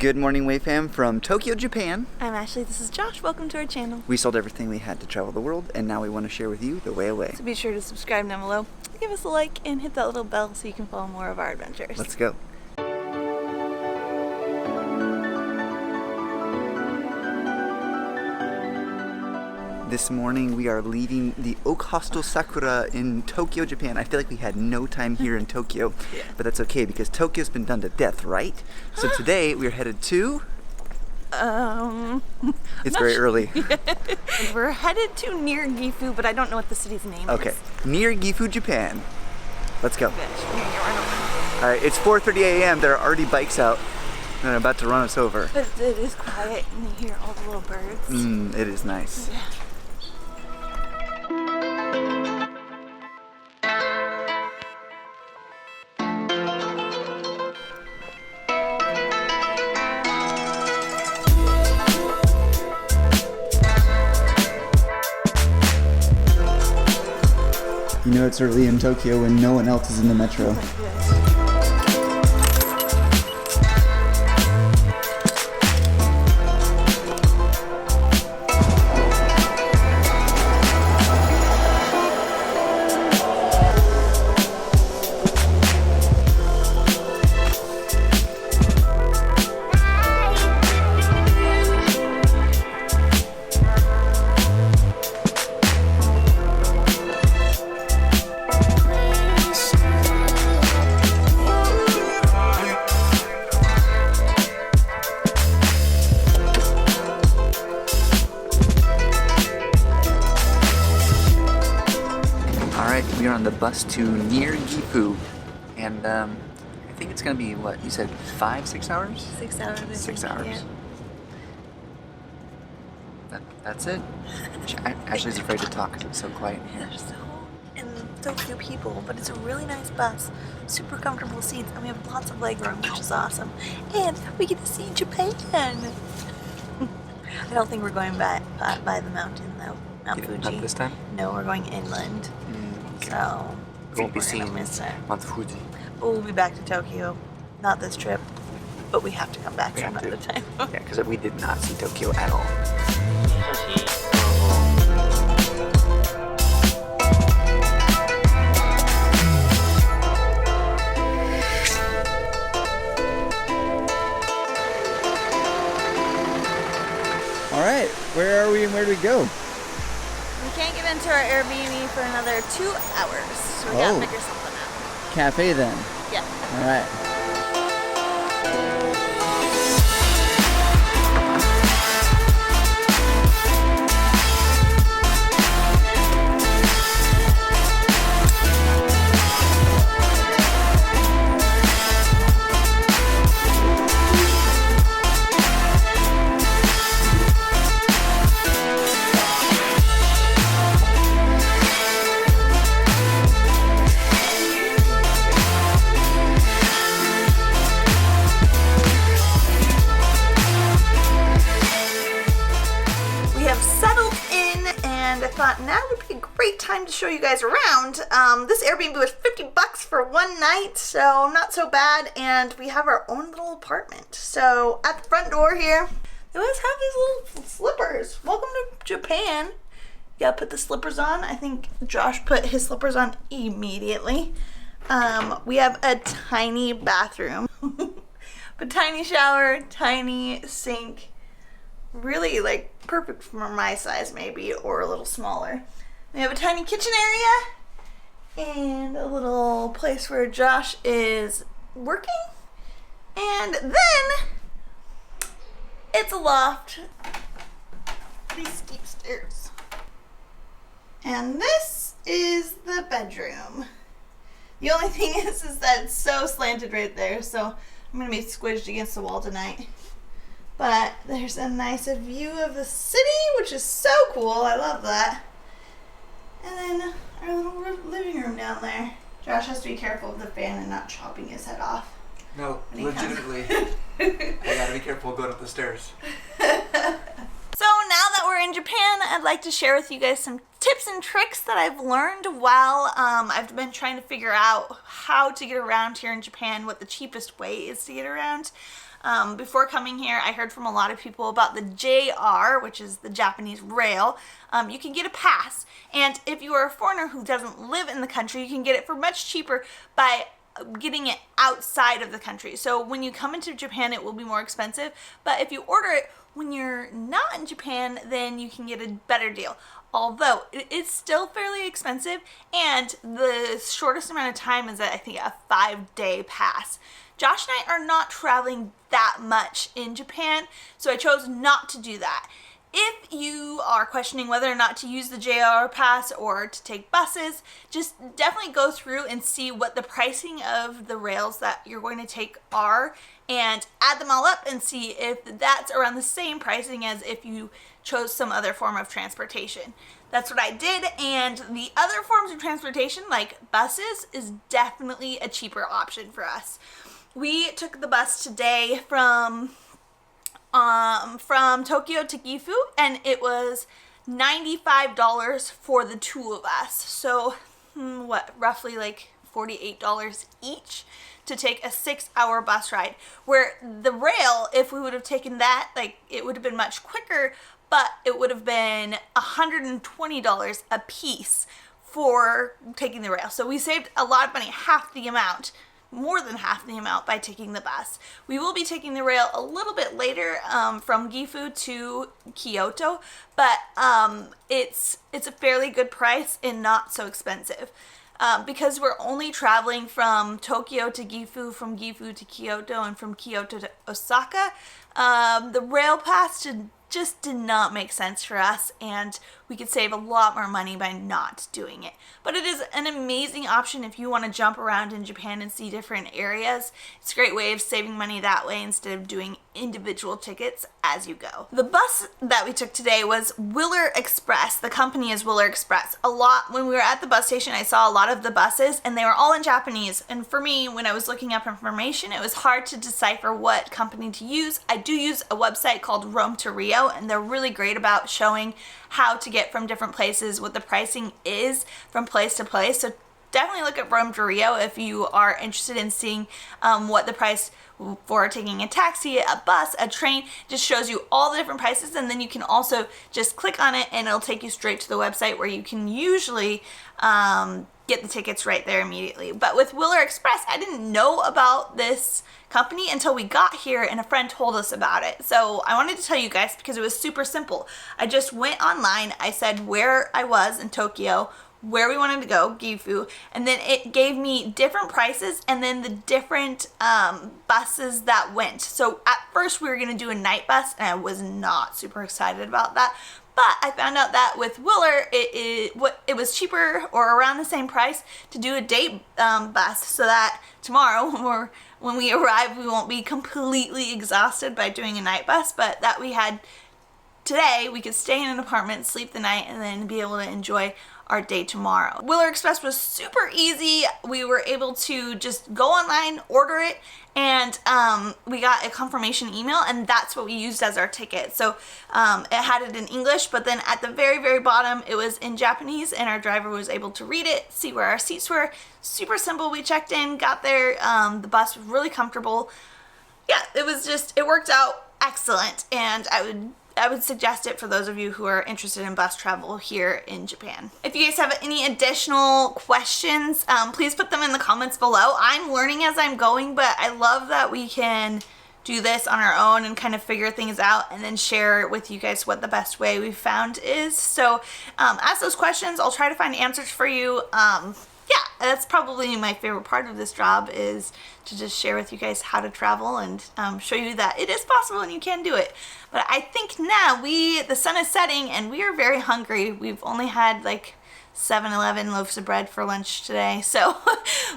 Good morning, Way Fam, from Tokyo, Japan. I'm Ashley, this is Josh. Welcome to our channel. We sold everything we had to travel the world, and now we want to share with you the way away. So be sure to subscribe down below, give us a like, and hit that little bell so you can follow more of our adventures. Let's go. This morning we are leaving the Oak Hostel Sakura in Tokyo, Japan. I feel like we had no time here in Tokyo, Yeah. but that's okay because Tokyo's been done to death, right? So today we are headed to... It's very early. We're headed to near Gifu, but I don't know what the city's name Okay, is. near Gifu, Japan. Let's go. Bitch, All right, it's 4:30 a.m. There are already bikes out and they're about to run us over. but it is quiet and you hear all the little birds. It is nice. Yeah. You know it's early in Tokyo when no one else is in the metro. We are on the bus to near Gifu, and I think it's gonna be what you said, 5-6 hours? 6 hours. 6 hours. Yeah. That's it. Ashley's afraid to talk because it's so quiet in here. There's so few people, but it's a really nice bus. Super comfortable seats, and we have lots of leg room, which is awesome. And we get to see Japan. I don't think we're going by the mountain though. Mount Fuji. Not this time? No, we're going inland. Okay. So We won't be we're seeing gonna miss it. Mount Fuji. But we'll be back to Tokyo. Not this trip, but we have to come back We some have to. other time. Yeah, because we did not see Tokyo at all. All right, where are we and where do we go? We can't get into our Airbnb for another 2 hours, so we gotta figure something out. Cafe then. Yeah. All right. And I thought now would be a great time to show you guys around. This Airbnb was $50 for one night, so not so bad. And we have our own little apartment. So at the front door here, they always have these little slippers. Welcome to Japan. You gotta put the slippers on. I think Josh put his slippers on immediately. We have a tiny bathroom, but tiny shower, tiny sink. Really like perfect for my size maybe, or a little smaller. We have a tiny kitchen area and a little place where Josh is working. And then it's a loft. These steep stairs. And this is the bedroom. The only thing is that it's so slanted right there, so I'm gonna be squished against the wall tonight. But there's a nice view of the city, which is so cool. I love that. And then our little living room down there. Josh has to be careful of the fan and not chopping his head off. No, legitimately. I gotta be careful going up the stairs. So now that we're in Japan, I'd like to share with you guys some tips and tricks that I've learned while I've been trying to figure out how to get around here in Japan, what the cheapest way is to get around. Before coming here, I heard from a lot of people about the JR, which is the Japanese rail. You can get a pass, and if you are a foreigner who doesn't live in the country, you can get it for much cheaper by getting it outside of the country. So when you come into Japan, it will be more expensive, but if you order it when you're not in Japan, then you can get a better deal. Although it's still fairly expensive, and the shortest amount of time is I think a 5-day pass. Josh and I are not traveling that much in Japan, so I chose not to do that. If you are questioning whether or not to use the JR pass or to take buses, just definitely go through and see what the pricing of the rails that you're going to take are and add them all up and see if that's around the same pricing as if you chose some other form of transportation. That's what I did, and the other forms of transportation like buses is definitely a cheaper option for us. We took the bus today from Tokyo to Gifu, and it was $95 for the two of us. So, roughly like $48 each to take a 6-hour bus ride. Where the rail, if we would have taken that, like it would have been much quicker, but it would have been $120 a piece for taking the rail. So we saved a lot of money, half the amount. More than half the amount by taking the bus. We will be taking the rail a little bit later from Gifu to Kyoto, but it's a fairly good price and not so expensive. Because we're only traveling from Tokyo to Gifu, from Gifu to Kyoto, and from Kyoto to Osaka, the rail pass just did not make sense for us, and we could save a lot more money by not doing it. But it is an amazing option if you want to jump around in Japan and see different areas. It's a great way of saving money that way instead of doing individual tickets as you go. The bus that we took today was Willer Express. The company is Willer Express. When we were at the bus station, I saw a lot of the buses and they were all in Japanese. And for me, when I was looking up information, it was hard to decipher what company to use. I do use a website called Rome to Rio, and they're really great about showing how to get from different places, what the pricing is from place to place. So definitely look at Rome to Rio if you are interested in seeing what the price for taking a taxi, a bus, a train, just shows you all the different prices, and then you can also just click on it and it'll take you straight to the website where you can usually get the tickets right there immediately. But with Willer Express, I didn't know about this company until we got here and a friend told us about it. So I wanted to tell you guys because it was super simple. I just went online, I said where I was in Tokyo, where we wanted to go, Gifu, and then it gave me different prices and then the different buses that went. So at first we were going to do a night bus, and I was not super excited about that. But I found out that with Willer, it was cheaper or around the same price to do a day bus, so that tomorrow or when we arrive, we won't be completely exhausted by doing a night bus, but that we had today, we could stay in an apartment, sleep the night, and then be able to enjoy our day tomorrow. Willer Express was super easy. We were able to just go online, order it, and we got a confirmation email, and that's what we used as our ticket. So it had it in English, but then at the very, very bottom, it was in Japanese, and our driver was able to read it, see where our seats were. Super simple. We checked in, got there. The bus was really comfortable. Yeah, it worked out excellent, and I would suggest it for those of you who are interested in bus travel here in Japan. If you guys have any additional questions, please put them in the comments below. I'm learning as I'm going, but I love that we can do this on our own and kind of figure things out and then share with you guys what the best way we found is. So ask those questions. I'll try to find answers for you. Yeah, that's probably my favorite part of this job, is to just share with you guys how to travel and show you that it is possible and you can do it. But I think now the sun is setting and we are very hungry. We've only had like 7-Eleven loaves of bread for lunch today, so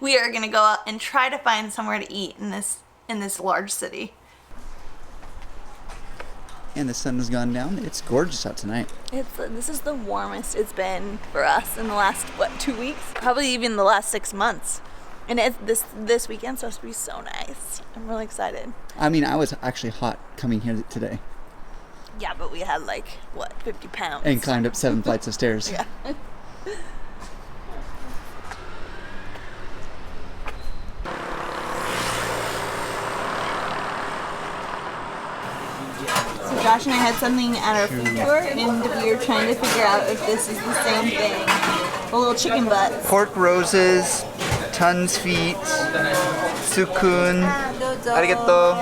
we are gonna go out and try to find somewhere to eat in this large city. And the sun has gone down. It's gorgeous out tonight. This is the warmest it's been for us in the last, 2 weeks? Probably even the last 6 months. And this weekend's supposed to be so nice. I'm really excited. I mean, I was actually hot coming here today. Yeah, but we had like, what, 50 pounds? And climbed up 7 flights of stairs. Yeah. So Josh and I had something at our food tour, and we were trying to figure out if this is the same thing. The little chicken butts. Pork roses, tons feet, sukun, arigato.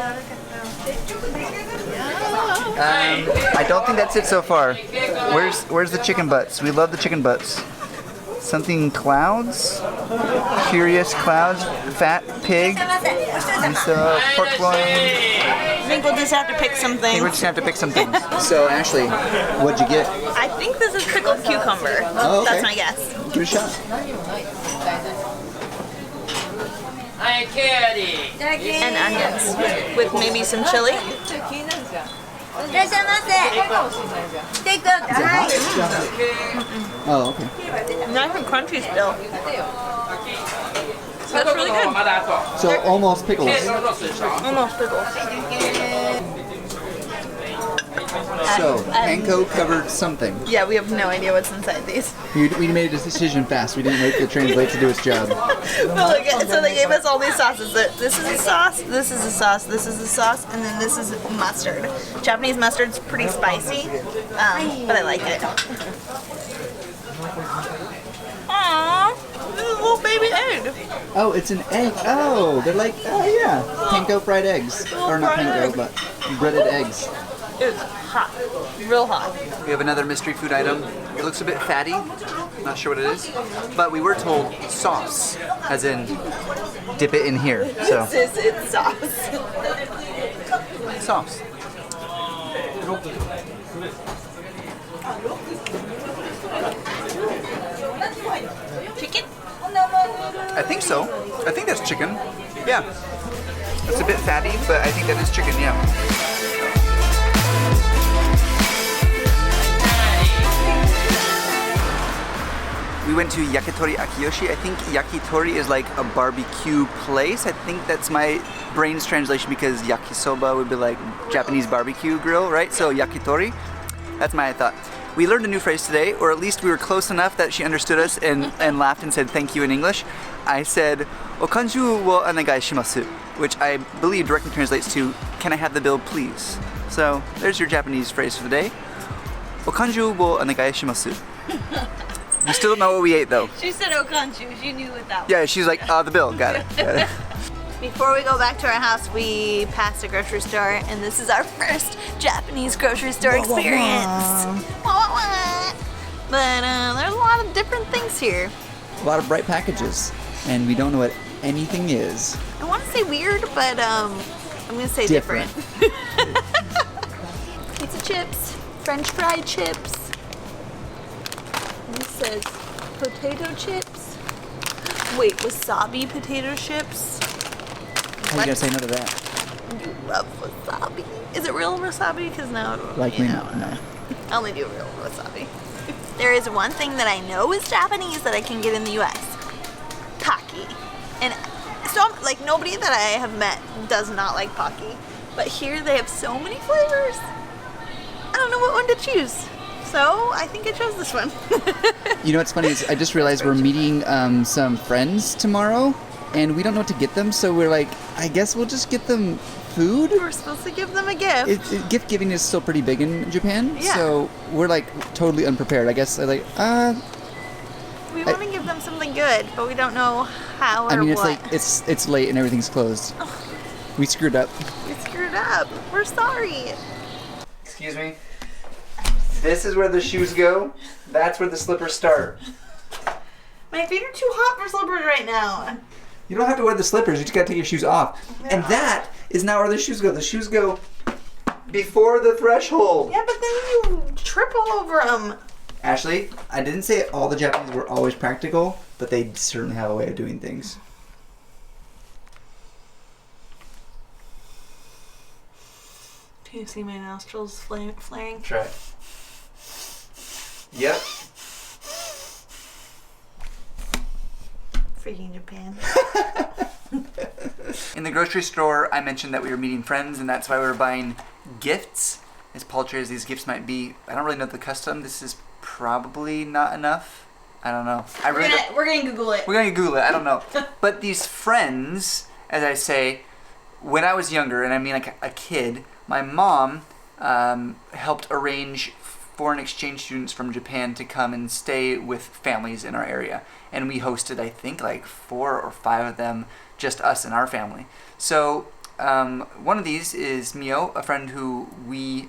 I don't think that's it so far. Where's the chicken butts? We love the chicken butts. Something clouds? Curious clouds? Fat pig? Miso, pork loin. I think we'll just have to pick some I think we're things. just gonna have to pick some things. So Ashley, what'd you get? I think this is pickled cucumber. Oh, okay. That's my guess. Give it a shot. And onions with maybe some chili. Oh, okay. Nice and crunchy still. That's really good. So almost pickles. Almost pickles. So panko covered something. Yeah, we have no idea what's inside these. We made a decision fast. We didn't wait for the translate to do its job. Well, so they gave us all these sauces. This is a sauce, this is a sauce, this is a sauce, and then this is mustard. Japanese mustard's pretty spicy, but I like it. Aww, this is a little baby egg. Oh, it's an egg. Oh, they're like, oh yeah, panko fried eggs. Or not fried panko, egg. but breaded eggs. It's hot, real hot. We have another mystery food item. It looks a bit fatty. Not sure what it is. But we were told sauce, as in dip it in here. So It's sauce. sauce. Chicken? I think so. I think that's chicken. Yeah. It's a bit fatty, but I think that is chicken, yeah. We went to Yakitori Akiyoshi. I think yakitori is like a barbecue place. I think that's my brain's translation because yakisoba would be like Japanese barbecue grill, right? So yakitori, that's my thought. We learned a new phrase today, or at least we were close enough that she understood us and laughed and said thank you in English. I said, "Okanju wo onegai shimasu," which I believe directly translates to, "Can I have the bill, please?" So there's your Japanese phrase for the day. "Okanju wo onegai shimasu." We still don't know what we ate though. She said okanju. She knew what that was. Yeah, she's like, the bill. Got it. Got it. Before we go back to our house, we passed a grocery store, and this is our first Japanese grocery store experience. Wah, wah, wah. But there's a lot of different things here. A lot of bright packages, and we don't know what anything is. I want to say weird, but I'm going to say different. Pizza chips, French fried chips. This says potato chips. Wait, wasabi potato chips? How are you gonna say no to that? You love wasabi. Is it real wasabi? Because now, Likely not, no. I only do real wasabi. There is one thing that I know is Japanese that I can get in the U.S. Taki. And so, like, nobody that I have met does not like Pocky. But here they have so many flavors. I don't know what one to choose. So I think I chose this one. You know what's funny is I just realized we're meeting some friends tomorrow, and we don't know what to get them, so we're like, I guess we'll just get them food. We're supposed to give them a gift. Gift giving is still pretty big in Japan, Yeah. so we're like totally unprepared. I guess We want to give them something good, but we don't know how or I mean, it's what. like it's late and everything's closed. We screwed up. We screwed up. We're sorry. Excuse me. This is where the shoes go. That's where the slippers start. My feet are too hot for slippers right now. You don't have to wear the slippers. You just gotta take your shoes off. And that is not where the shoes go. The shoes go before the threshold. Yeah, but then you trip all over them. Ashley, I didn't say all the Japanese were always practical, but they certainly have a way of doing things. Do you see my nostrils flaring? Try it. Yep. Freaking Japan. In the grocery store, I mentioned that we were meeting friends, and that's why we were buying gifts. as paltry as these gifts might be, I don't really know the custom. This is probably not enough. I don't know. We're gonna Google it. We're gonna Google it. I don't know. But these friends, as I say, when I was younger, and I mean like a kid, my mom helped arrange foreign exchange students from Japan to come and stay with families in our area. And we hosted, I think, like 4 or 5 of them, just us and our family. So one of these is Mio, a friend who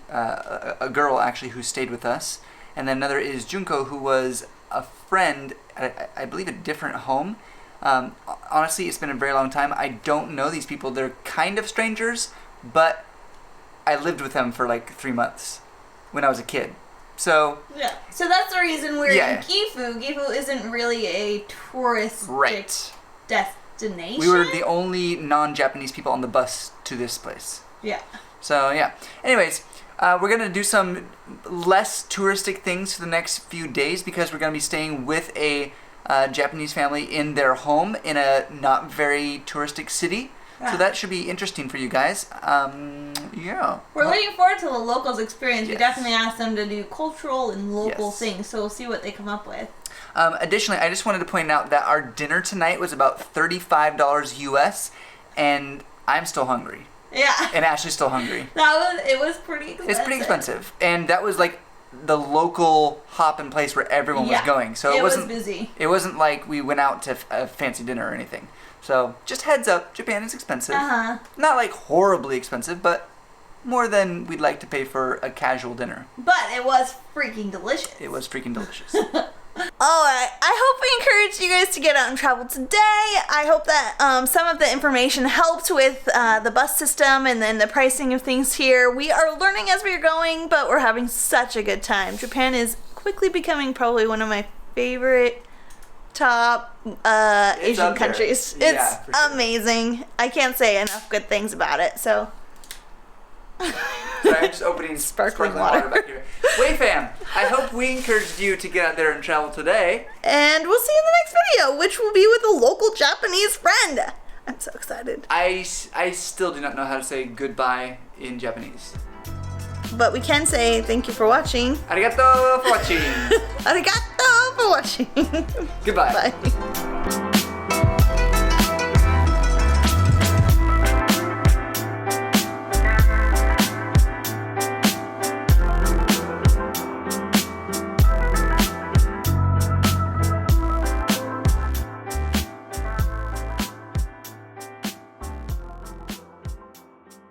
a girl actually who stayed with us. And then another is Junko, who was a friend at, I believe, a different home. Honestly, it's been a very long time. I don't know these people. They're kind of strangers, but I lived with them for like 3 months when I was a kid. So yeah. So that's the reason we're in Gifu. Gifu isn't really a touristic destination. We were the only non-Japanese people on the bus to this place. Yeah. So yeah. Anyways, we're gonna do some less touristic things for the next few days because we're gonna be staying with a Japanese family in their home in a not very touristic city. Yeah. So that should be interesting for you guys. Yeah. We're looking forward to the locals' experience. Yes. We definitely asked them to do cultural and local things, so we'll see what they come up with. Additionally, I just wanted to point out that our dinner tonight was about $35 US, and I'm still hungry. Yeah. And Ashley's still hungry. It was pretty expensive. It's pretty expensive. And that was like the local hop and place where everyone was going. So it wasn't busy. It wasn't like we went out to a fancy dinner or anything. So just heads up, Japan is expensive. Uh-huh. Not like horribly expensive, but more than we'd like to pay for a casual dinner. But it was freaking delicious. It was freaking delicious. Alright, I hope we encouraged you guys to get out and travel today. I hope that some of the information helped with the bus system and then the pricing of things here. We are learning as we are going, but we're having such a good time. Japan is quickly becoming probably one of my favorite top Asian countries. It's amazing. I can't say enough good things about it, so... Sorry, I'm just opening sparkling water back here. Wait, fam, I hope we encouraged you to get out there and travel today. And we'll see you in the next video, which will be with a local Japanese friend. I'm so excited. I still do not know how to say goodbye in Japanese. But we can say thank you for watching. Arigato for watching. Arigato for watching. Goodbye. Bye.